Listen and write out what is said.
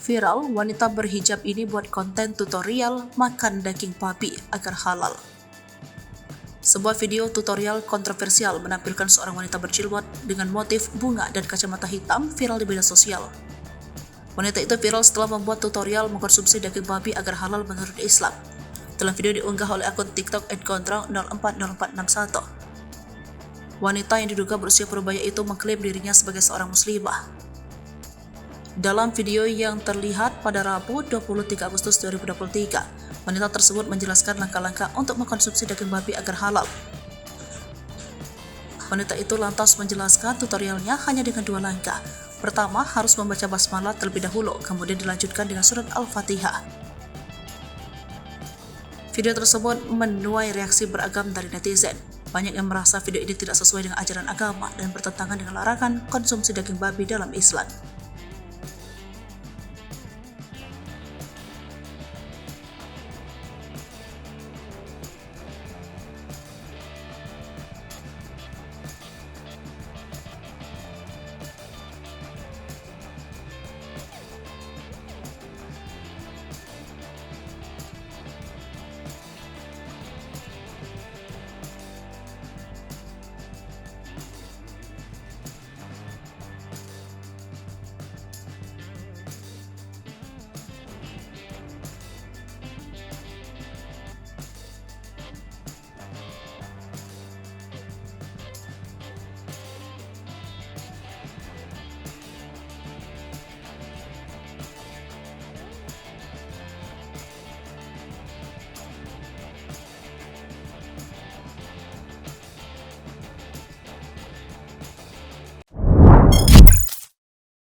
Viral, wanita berhijab ini buat konten tutorial makan daging babi agar halal. Sebuah video tutorial kontroversial menampilkan seorang wanita berjilbab dengan motif bunga dan kacamata hitam viral di media sosial. Wanita itu viral setelah membuat tutorial mengkonsumsi daging babi agar halal menurut Islam. Dalam video diunggah oleh akun TikTok @gondrong040461. Wanita yang diduga berusia parubaya itu mengklaim dirinya sebagai seorang muslimah. Dalam video yang terlihat pada Rabu 23 Agustus 2023, wanita tersebut menjelaskan langkah-langkah untuk mengkonsumsi daging babi agar halal. Wanita itu lantas menjelaskan tutorialnya hanya dengan 2 langkah. Pertama, harus membaca basmalah terlebih dahulu, kemudian dilanjutkan dengan surat Al-Fatihah. Video tersebut menuai reaksi beragam dari netizen. Banyak yang merasa video ini tidak sesuai dengan ajaran agama dan bertentangan dengan larangan konsumsi daging babi dalam Islam.